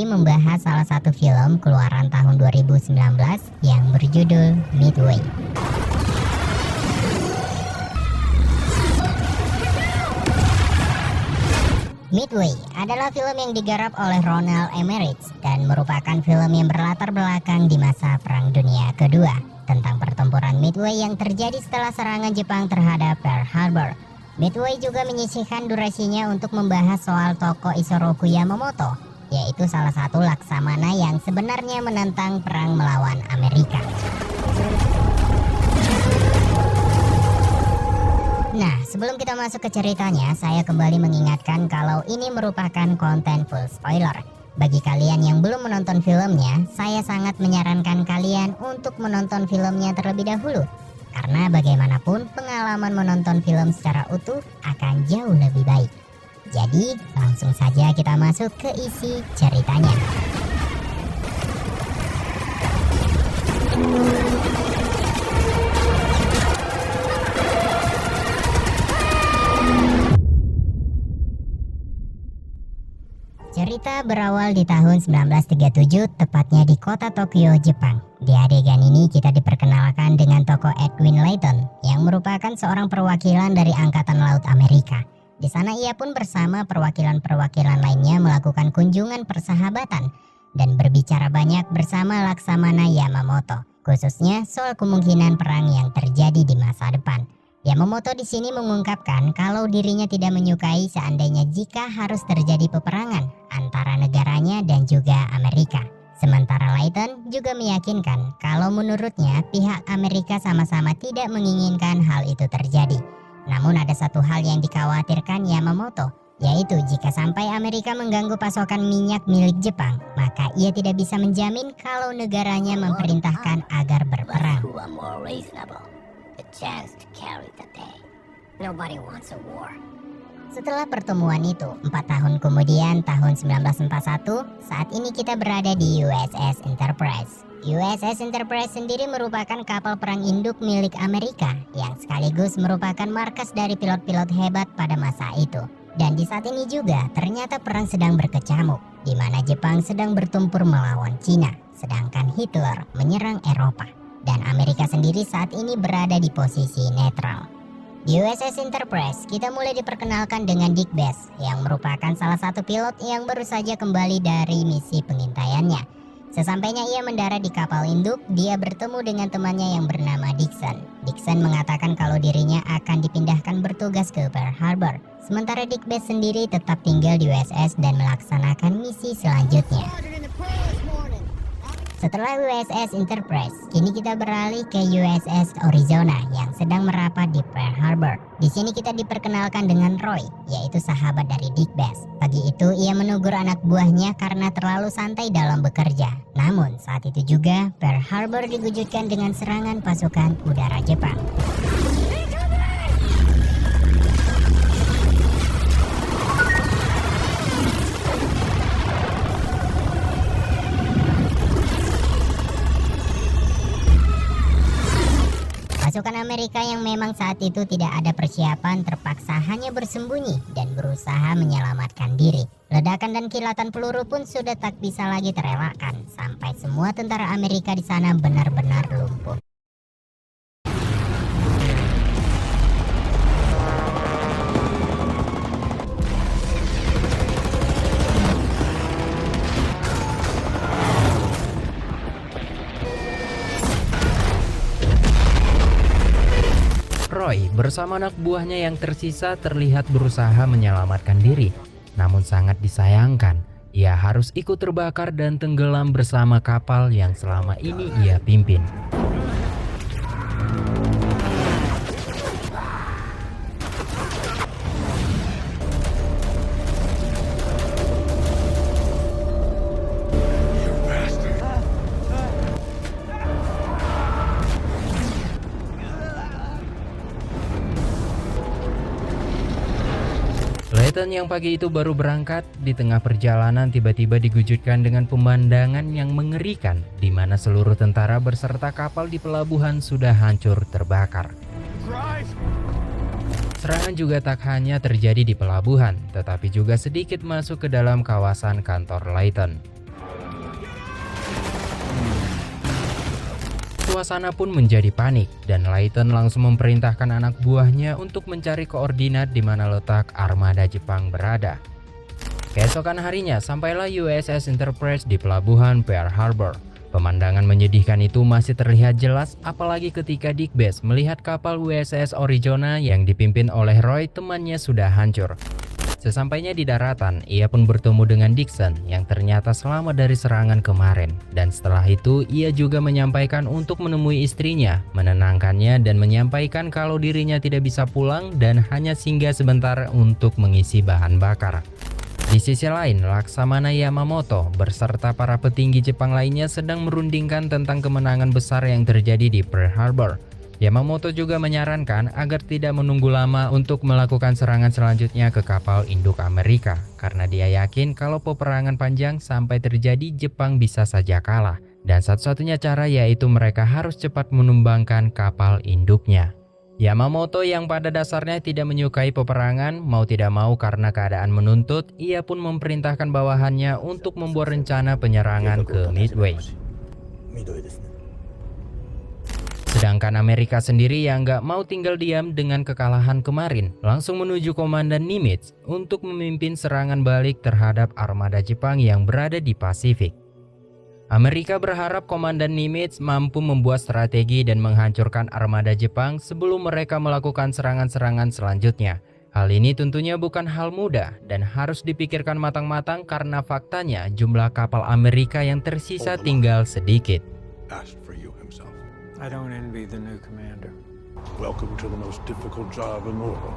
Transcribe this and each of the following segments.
membahas salah satu film keluaran tahun 2019 yang berjudul Midway. Midway adalah film yang digarap oleh Roland Emmerich dan merupakan film yang berlatar belakang di masa Perang Dunia Kedua tentang pertempuran Midway yang terjadi setelah serangan Jepang terhadap Pearl Harbor. Midway juga menyisihkan durasinya untuk membahas soal tokoh Isoroku Yamamoto, yaitu salah satu laksamana yang sebenarnya menentang perang melawan Amerika. Nah, sebelum kita masuk ke ceritanya, saya kembali mengingatkan kalau ini merupakan konten full spoiler. Bagi kalian yang belum menonton filmnya, saya sangat menyarankan kalian untuk menonton filmnya terlebih dahulu. Karena bagaimanapun pengalaman menonton film secara utuh akan jauh lebih baik. Jadi, langsung saja kita masuk ke isi ceritanya. Cerita berawal di tahun 1937, tepatnya di kota Tokyo, Jepang. Di adegan ini kita diperkenalkan dengan tokoh Edwin Layton yang merupakan seorang perwakilan dari Angkatan Laut Amerika. Di sana ia pun bersama perwakilan-perwakilan lainnya melakukan kunjungan persahabatan dan berbicara banyak bersama Laksamana Yamamoto, khususnya soal kemungkinan perang yang terjadi di masa depan. Yamamoto di sini mengungkapkan kalau dirinya tidak menyukai seandainya jika harus terjadi peperangan antara negaranya dan juga Amerika. Sementara Layton juga meyakinkan kalau menurutnya pihak Amerika sama-sama tidak menginginkan hal itu terjadi. Namun ada satu hal yang dikhawatirkan Yamamoto, yaitu jika sampai Amerika mengganggu pasokan minyak milik Jepang, maka ia tidak bisa menjamin kalau negaranya memerintahkan agar berperang. Setelah pertemuan itu, 4 tahun kemudian tahun 1941, saat ini kita berada di USS Enterprise. USS Enterprise sendiri merupakan kapal perang induk milik Amerika yang sekaligus merupakan markas dari pilot-pilot hebat pada masa itu. Dan di saat ini juga ternyata perang sedang berkecamuk, di mana Jepang sedang bertempur melawan Cina, sedangkan Hitler menyerang Eropa. Dan Amerika sendiri saat ini berada di posisi netral. Di USS Enterprise, kita mulai diperkenalkan dengan Dick Bass yang merupakan salah satu pilot yang baru saja kembali dari misi pengintaiannya. Sesampainya ia mendarat di kapal induk, dia bertemu dengan temannya yang bernama Dixon. Dixon mengatakan kalau dirinya akan dipindahkan bertugas ke Pearl Harbor. Sementara Dick Bass sendiri tetap tinggal di USS dan melaksanakan misi selanjutnya. Setelah USS Enterprise, kini kita beralih ke USS Arizona yang sedang merapat di Pearl Harbor. Di sini kita diperkenalkan dengan Roy, yaitu sahabat dari Dick Bass. Pagi itu ia menegur anak buahnya karena terlalu santai dalam bekerja. Namun saat itu juga Pearl Harbor digujudkan dengan serangan pasukan udara Jepang. Pasukan Amerika yang memang saat itu tidak ada persiapan terpaksa hanya bersembunyi dan berusaha menyelamatkan diri. Ledakan dan kilatan peluru pun sudah tak bisa lagi terelakkan sampai semua tentara Amerika di sana benar-benar lumpuh. Roy bersama anak buahnya yang tersisa terlihat berusaha menyelamatkan diri. Namun sangat disayangkan, ia harus ikut terbakar dan tenggelam bersama kapal yang selama ini ia pimpin. Layton yang pagi itu baru berangkat, di tengah perjalanan tiba-tiba digujudkan dengan pemandangan yang mengerikan, di mana seluruh tentara berserta kapal di pelabuhan sudah hancur terbakar. Serangan juga tak hanya terjadi di pelabuhan, tetapi juga sedikit masuk ke dalam kawasan kantor Layton. Suasana pun menjadi panik dan Layton langsung memerintahkan anak buahnya untuk mencari koordinat di mana letak armada Jepang berada. Keesokan harinya sampailah USS Enterprise di pelabuhan Pearl Harbor. Pemandangan menyedihkan itu masih terlihat jelas apalagi ketika Dick Bass melihat kapal USS Arizona yang dipimpin oleh Roy temannya sudah hancur. Sesampainya di daratan, ia pun bertemu dengan Dixon yang ternyata selamat dari serangan kemarin. Dan setelah itu, ia juga menyampaikan untuk menemui istrinya, menenangkannya dan menyampaikan kalau dirinya tidak bisa pulang dan hanya singgah sebentar untuk mengisi bahan bakar. Di sisi lain, Laksamana Yamamoto beserta para petinggi Jepang lainnya sedang merundingkan tentang kemenangan besar yang terjadi di Pearl Harbor. Yamamoto juga menyarankan agar tidak menunggu lama untuk melakukan serangan selanjutnya ke kapal induk Amerika karena dia yakin kalau peperangan panjang sampai terjadi Jepang bisa saja kalah dan satu-satunya cara yaitu mereka harus cepat menumbangkan kapal induknya. Yamamoto yang pada dasarnya tidak menyukai peperangan mau tidak mau karena keadaan menuntut, ia pun memerintahkan bawahannya untuk membuat rencana penyerangan ke Midway. Sedangkan Amerika sendiri yang gak mau tinggal diam dengan kekalahan kemarin, langsung menuju Komandan Nimitz untuk memimpin serangan balik terhadap armada Jepang yang berada di Pasifik. Amerika berharap Komandan Nimitz mampu membuat strategi dan menghancurkan armada Jepang sebelum mereka melakukan serangan-serangan selanjutnya. Hal ini tentunya bukan hal mudah dan harus dipikirkan matang-matang karena faktanya jumlah kapal Amerika yang tersisa tinggal sedikit. I don't envy the new commander. Welcome to the most difficult job in the world.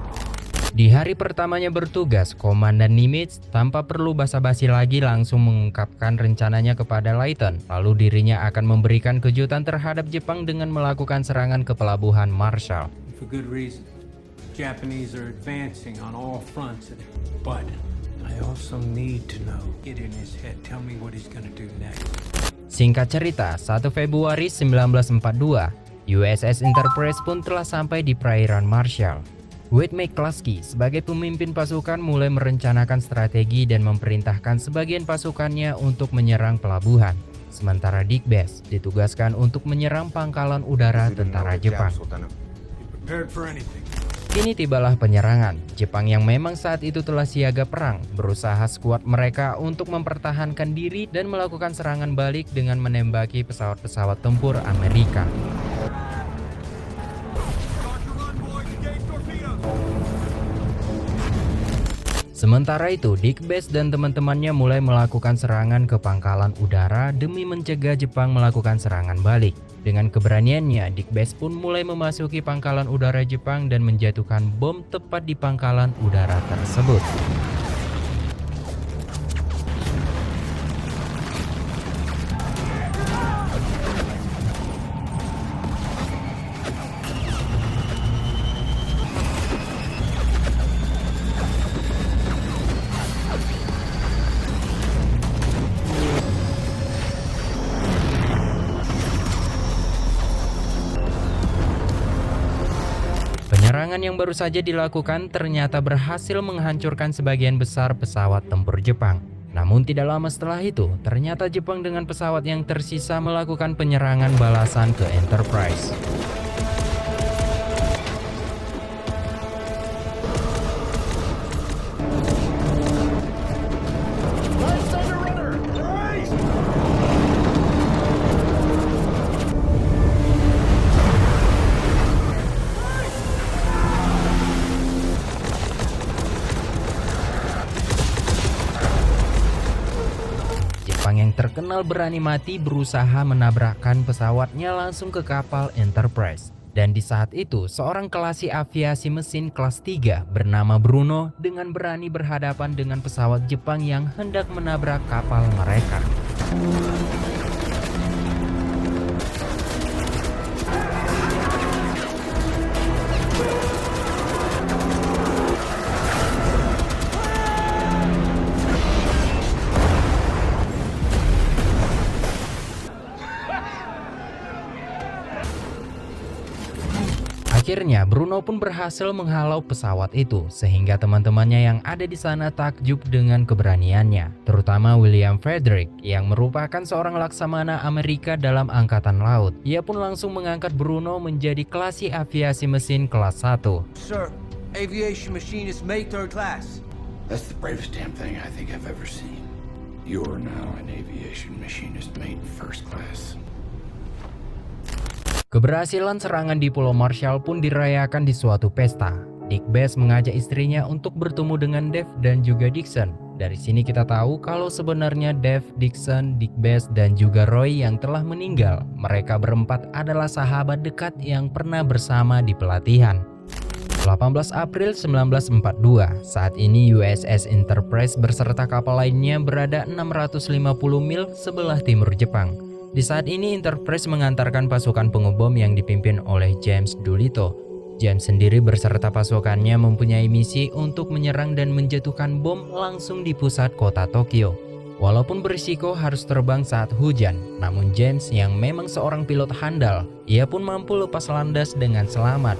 Di hari pertamanya bertugas, Komandan Nimitz tanpa perlu basa-basi lagi langsung mengungkapkan rencananya kepada Layton. Lalu dirinya akan memberikan kejutan terhadap Jepang dengan melakukan serangan ke pelabuhan Marshall. For good reason. Japanese are advancing on all fronts, but I also need to know. Get in his head. Tell me what he's gonna do next. Singkat cerita, 1 Februari 1942, USS Enterprise pun telah sampai di perairan Marshall. Wade McCluskey sebagai pemimpin pasukan mulai merencanakan strategi dan memerintahkan sebagian pasukannya untuk menyerang pelabuhan. Sementara Dick Bass ditugaskan untuk menyerang pangkalan udara tentara Jepang. Prepared for anything. Kini tibalah penyerangan. Jepang yang memang saat itu telah siaga perang berusaha sekuat mereka untuk mempertahankan diri dan melakukan serangan balik dengan menembaki pesawat-pesawat tempur Amerika. Sementara itu, Dick Bass dan teman-temannya mulai melakukan serangan ke pangkalan udara demi mencegah Jepang melakukan serangan balik. Dengan keberaniannya, Dick Bass pun mulai memasuki pangkalan udara Jepang dan menjatuhkan bom tepat di pangkalan udara tersebut. Serangan yang baru saja dilakukan ternyata berhasil menghancurkan sebagian besar pesawat tempur Jepang. Namun tidak lama setelah itu, ternyata Jepang dengan pesawat yang tersisa melakukan penyerangan balasan ke Enterprise. Jepang yang terkenal berani mati berusaha menabrakkan pesawatnya langsung ke kapal Enterprise. Dan di saat itu, seorang kelasi aviasi mesin kelas 3 bernama Bruno dengan berani berhadapan dengan pesawat Jepang yang hendak menabrak kapal mereka. Akhirnya Bruno pun berhasil menghalau pesawat itu sehingga teman-temannya yang ada di sana takjub dengan keberaniannya, terutama William Frederick yang merupakan seorang laksamana Amerika dalam angkatan laut. Ia pun langsung mengangkat Bruno menjadi klasi aviasi mesin kelas 1. Sir, aviation machinist mate 3rd class. That's the bravest damn thing I think I've ever seen. You are now an aviation machinist mate 1st class. Keberhasilan serangan di Pulau Marshall pun dirayakan di suatu pesta. Dick Bass mengajak istrinya untuk bertemu dengan Dave dan juga Dixon. Dari sini kita tahu kalau sebenarnya Dave, Dixon, Dick Bass, dan juga Roy yang telah meninggal. Mereka berempat adalah sahabat dekat yang pernah bersama di pelatihan. 18 April 1942, saat ini USS Enterprise beserta kapal lainnya berada 650 mil sebelah timur Jepang. Di saat ini Enterprise mengantarkan pasukan pengebom yang dipimpin oleh James Doolittle. James sendiri beserta pasukannya mempunyai misi untuk menyerang dan menjatuhkan bom langsung di pusat kota Tokyo. Walaupun berisiko harus terbang saat hujan, namun James yang memang seorang pilot handal, ia pun mampu lepas landas dengan selamat.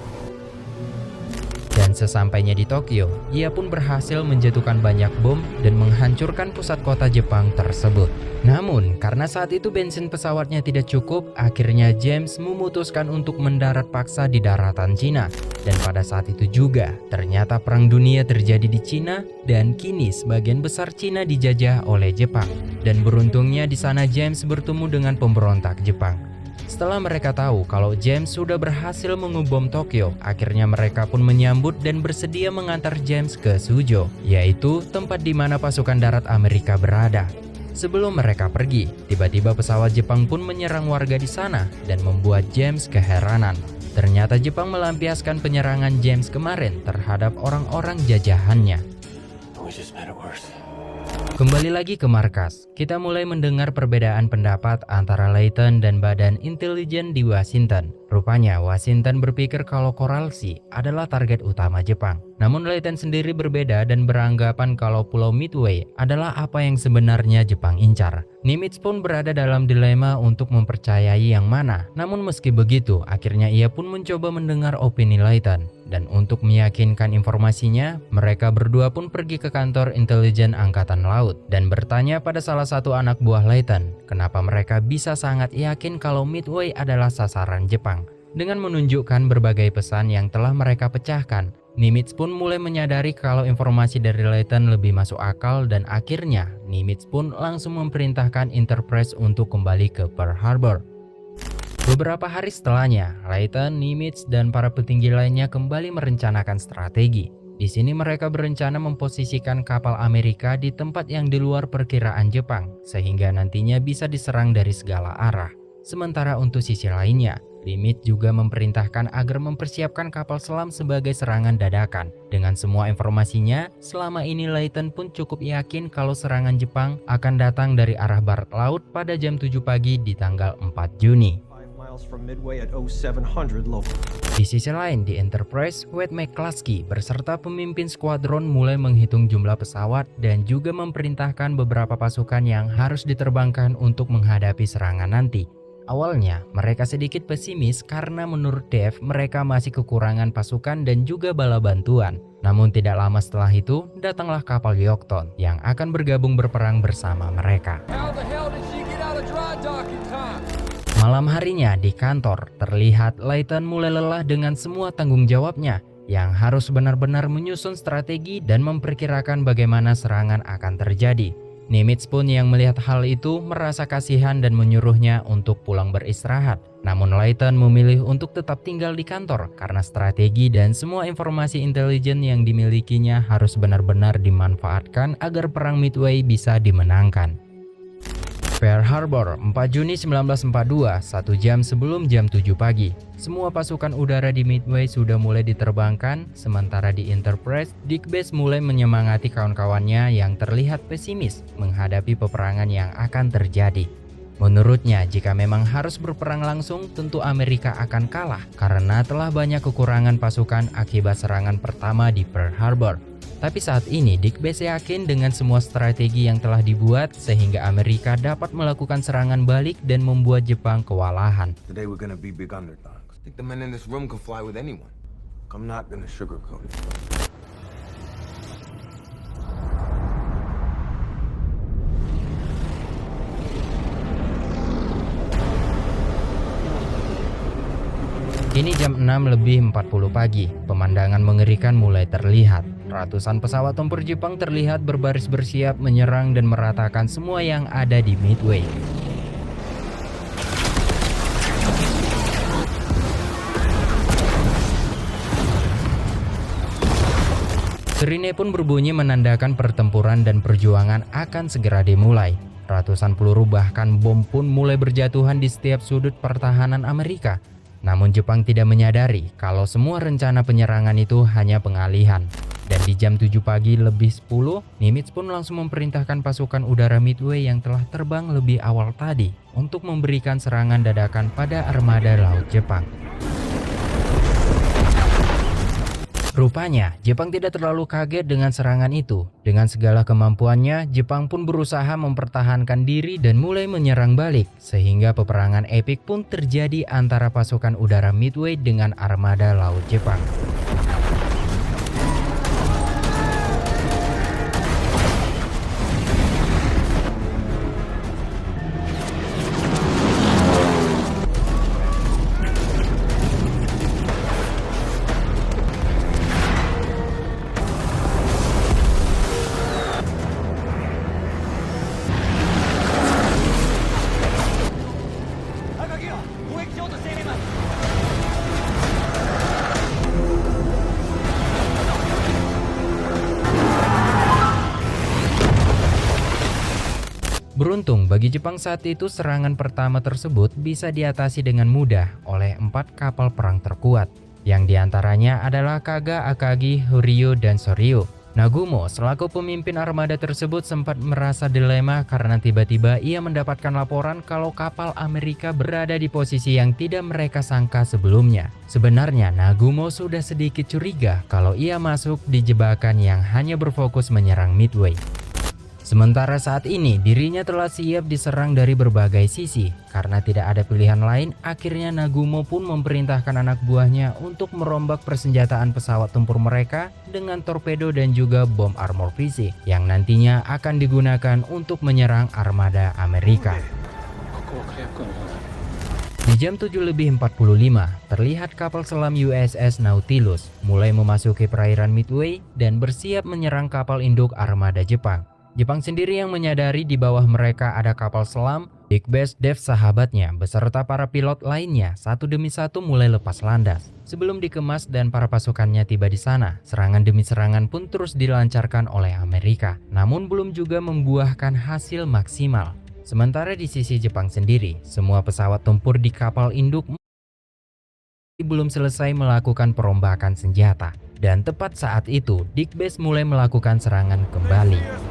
Dan sesampainya di Tokyo, ia pun berhasil menjatuhkan banyak bom dan menghancurkan pusat kota Jepang tersebut. Namun, karena saat itu bensin pesawatnya tidak cukup, akhirnya James memutuskan untuk mendarat paksa di daratan Cina. Dan pada saat itu juga, ternyata perang dunia terjadi di Cina dan kini sebagian besar Cina dijajah oleh Jepang. Dan beruntungnya di sana James bertemu dengan pemberontak Jepang. Setelah mereka tahu kalau James sudah berhasil mengebom Tokyo, akhirnya mereka pun menyambut dan bersedia mengantar James ke Suzhou, yaitu tempat di mana pasukan darat Amerika berada. Sebelum mereka pergi, tiba-tiba pesawat Jepang pun menyerang warga di sana dan membuat James keheranan. Ternyata Jepang melampiaskan penyerangan James kemarin terhadap orang-orang jajahannya. Kembali lagi ke markas, kita mulai mendengar perbedaan pendapat antara Layton dan Badan Intelijen di Washington. Rupanya Washington berpikir kalau Coral Sea adalah target utama Jepang. Namun Layton sendiri berbeda dan beranggapan kalau Pulau Midway adalah apa yang sebenarnya Jepang incar. Nimitz pun berada dalam dilema untuk mempercayai yang mana. Namun meski begitu, akhirnya ia pun mencoba mendengar opini Layton. Dan untuk meyakinkan informasinya, mereka berdua pun pergi ke kantor intelijen Angkatan Laut dan bertanya pada salah satu anak buah Layton, kenapa mereka bisa sangat yakin kalau Midway adalah sasaran Jepang. Dengan menunjukkan berbagai pesan yang telah mereka pecahkan, Nimitz pun mulai menyadari kalau informasi dari Layton lebih masuk akal dan akhirnya Nimitz pun langsung memerintahkan Enterprise untuk kembali ke Pearl Harbor. Beberapa hari setelahnya, Layton, Nimitz, dan para petinggi lainnya kembali merencanakan strategi. Di sini mereka berencana memposisikan kapal Amerika di tempat yang di luar perkiraan Jepang, sehingga nantinya bisa diserang dari segala arah. Sementara untuk sisi lainnya, Nimitz juga memerintahkan agar mempersiapkan kapal selam sebagai serangan dadakan. Dengan semua informasinya, selama ini Layton pun cukup yakin kalau serangan Jepang akan datang dari arah barat laut pada jam 7 pagi di tanggal 4 Juni. Di sisi lain, di Enterprise, Wade McCluskey beserta pemimpin skuadron mulai menghitung jumlah pesawat dan juga memerintahkan beberapa pasukan yang harus diterbangkan untuk menghadapi serangan nanti. Awalnya, mereka sedikit pesimis karena menurut Dave mereka masih kekurangan pasukan dan juga bala bantuan. Namun tidak lama setelah itu, datanglah kapal Yorktown yang akan bergabung berperang bersama mereka. Malam harinya di kantor, terlihat Layton mulai lelah dengan semua tanggung jawabnya yang harus benar-benar menyusun strategi dan memperkirakan bagaimana serangan akan terjadi. Nimitz pun yang melihat hal itu merasa kasihan dan menyuruhnya untuk pulang beristirahat. Namun Layton memilih untuk tetap tinggal di kantor karena strategi dan semua informasi intelijen yang dimilikinya harus benar-benar dimanfaatkan agar perang Midway bisa dimenangkan. Pearl Harbor, 4 Juni 1942, 1 jam sebelum jam 7 pagi. Semua pasukan udara di Midway sudah mulai diterbangkan, sementara di Enterprise, Dick Bass mulai menyemangati kawan-kawannya yang terlihat pesimis menghadapi peperangan yang akan terjadi. Menurutnya, jika memang harus berperang langsung, tentu Amerika akan kalah karena telah banyak kekurangan pasukan akibat serangan pertama di Pearl Harbor. Tapi saat ini Dick Bass yakin dengan semua strategi yang telah dibuat sehingga Amerika dapat melakukan serangan balik dan membuat Jepang kewalahan. Today we're gonna be big underdogs. I think the men in this room can fly with anyone. I'm not gonna sugarcoat it. Kini jam 6:40 pagi, pemandangan mengerikan mulai terlihat. Ratusan pesawat tempur Jepang terlihat berbaris bersiap menyerang dan meratakan semua yang ada di Midway. Sirine pun berbunyi menandakan pertempuran dan perjuangan akan segera dimulai. Ratusan peluru bahkan bom pun mulai berjatuhan di setiap sudut pertahanan Amerika. Namun Jepang tidak menyadari kalau semua rencana penyerangan itu hanya pengalihan. Dan di jam 7 pagi lebih 10, Nimitz pun langsung memerintahkan pasukan udara Midway yang telah terbang lebih awal tadi untuk memberikan serangan dadakan pada armada laut Jepang. Rupanya, Jepang tidak terlalu kaget dengan serangan itu. Dengan segala kemampuannya, Jepang pun berusaha mempertahankan diri dan mulai menyerang balik. Sehingga peperangan epik pun terjadi antara pasukan udara Midway dengan armada laut Jepang. Beruntung bagi Jepang saat itu serangan pertama tersebut bisa diatasi dengan mudah oleh 4 kapal perang terkuat, yang diantaranya adalah Kaga, Akagi, Horyo, dan Soryo. Nagumo selaku pemimpin armada tersebut sempat merasa dilema karena tiba-tiba ia mendapatkan laporan kalau kapal Amerika berada di posisi yang tidak mereka sangka sebelumnya. Sebenarnya Nagumo sudah sedikit curiga kalau ia masuk di jebakan yang hanya berfokus menyerang Midway. Sementara saat ini dirinya telah siap diserang dari berbagai sisi. Karena tidak ada pilihan lain, akhirnya Nagumo pun memerintahkan anak buahnya untuk merombak persenjataan pesawat tempur mereka dengan torpedo dan juga bom armor fisik yang nantinya akan digunakan untuk menyerang armada Amerika. Di jam 7:45, terlihat kapal selam USS Nautilus mulai memasuki perairan Midway dan bersiap menyerang kapal induk armada Jepang. Jepang sendiri yang menyadari di bawah mereka ada kapal selam, Big Bass Dev sahabatnya beserta para pilot lainnya satu demi satu mulai lepas landas. Sebelum dikemas dan para pasukannya tiba di sana, serangan demi serangan pun terus dilancarkan oleh Amerika, namun belum juga membuahkan hasil maksimal. Sementara di sisi Jepang sendiri, semua pesawat tempur di kapal induk belum selesai melakukan perombakan senjata. Dan tepat saat itu, Big Bass mulai melakukan serangan kembali.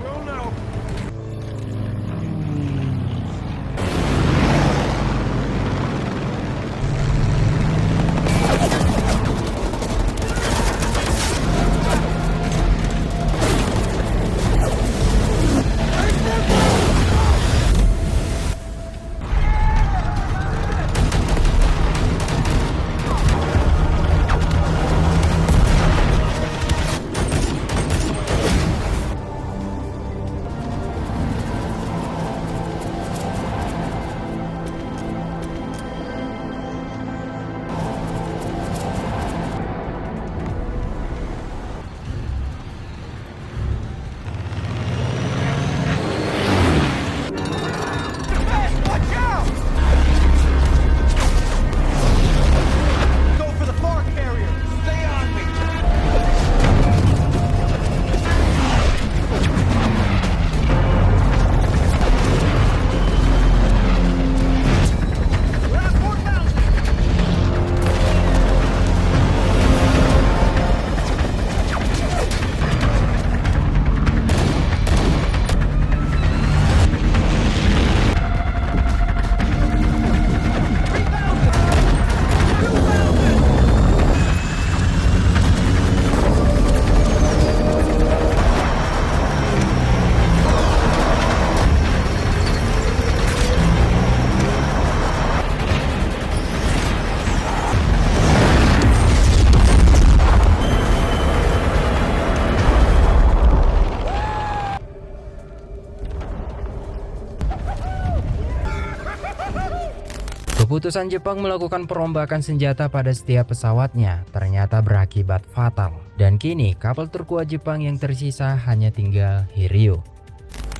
Keputusan Jepang melakukan perombakan senjata pada setiap pesawatnya ternyata berakibat fatal. Dan kini kapal terkuat Jepang yang tersisa hanya tinggal Hiryu.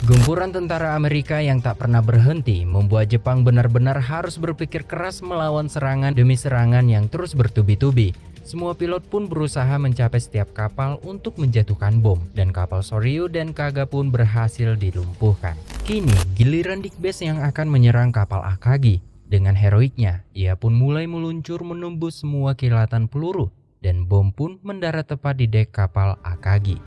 Gempuran tentara Amerika yang tak pernah berhenti membuat Jepang benar-benar harus berpikir keras melawan serangan demi serangan yang terus bertubi-tubi. Semua pilot pun berusaha mencapai setiap kapal untuk menjatuhkan bom, dan kapal Soryu dan Kaga pun berhasil dilumpuhkan. Kini giliran Dick Bass yang akan menyerang kapal Akagi. Dengan heroiknya, ia pun mulai meluncur menembus semua kilatan peluru, dan bom pun mendarat tepat di dek kapal Akagi.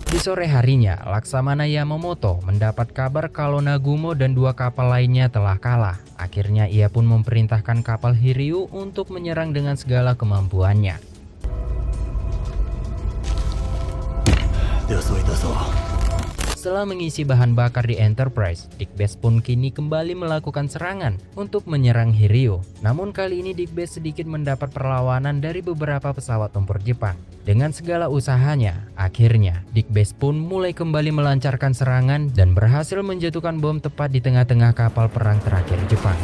Di sore harinya, Laksamana Yamamoto mendapat kabar kalau Nagumo dan 2 kapal lainnya telah kalah. Akhirnya ia pun memerintahkan kapal Hiryu untuk menyerang dengan segala kemampuannya. Setelah mengisi bahan bakar di Enterprise, Dick Bass pun kini kembali melakukan serangan untuk menyerang Hiryu. Namun kali ini Dick Bass sedikit mendapat perlawanan dari beberapa pesawat tempur Jepang. Dengan segala usahanya, akhirnya Dick Bass pun mulai kembali melancarkan serangan dan berhasil menjatuhkan bom tepat di tengah-tengah kapal perang terakhir Jepang.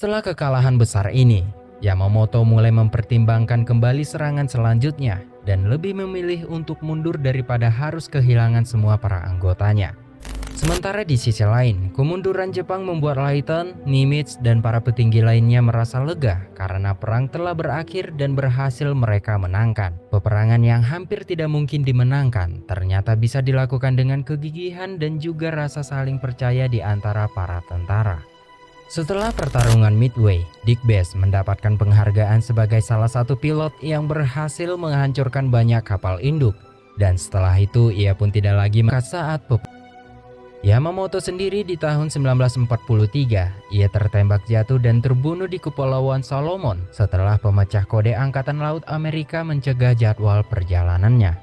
Setelah kekalahan besar ini, Yamamoto mulai mempertimbangkan kembali serangan selanjutnya dan lebih memilih untuk mundur daripada harus kehilangan semua para anggotanya. Sementara di sisi lain, kemunduran Jepang membuat Layton, Nimitz, dan para petinggi lainnya merasa lega karena perang telah berakhir dan berhasil mereka menangkan. Peperangan yang hampir tidak mungkin dimenangkan ternyata bisa dilakukan dengan kegigihan dan juga rasa saling percaya di antara para tentara. Setelah pertarungan Midway, Dick Bass mendapatkan penghargaan sebagai salah satu pilot yang berhasil menghancurkan banyak kapal induk. Dan setelah itu ia pun tidak lagi saat Yamamoto sendiri di tahun 1943, ia tertembak jatuh dan terbunuh di Kepulauan Solomon setelah pemecah kode Angkatan Laut Amerika mencegah jadwal perjalanannya.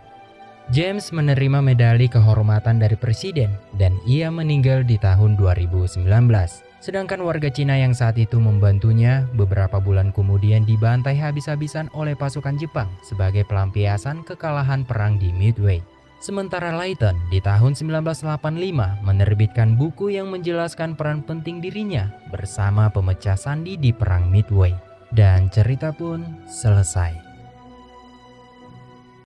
James menerima medali kehormatan dari presiden dan ia meninggal di tahun 2019. Sedangkan warga Cina yang saat itu membantunya beberapa bulan kemudian dibantai habis-habisan oleh pasukan Jepang sebagai pelampiasan kekalahan perang di Midway. Sementara Layton di tahun 1985 menerbitkan buku yang menjelaskan peran penting dirinya bersama pemecah sandi di perang Midway. Dan cerita pun selesai.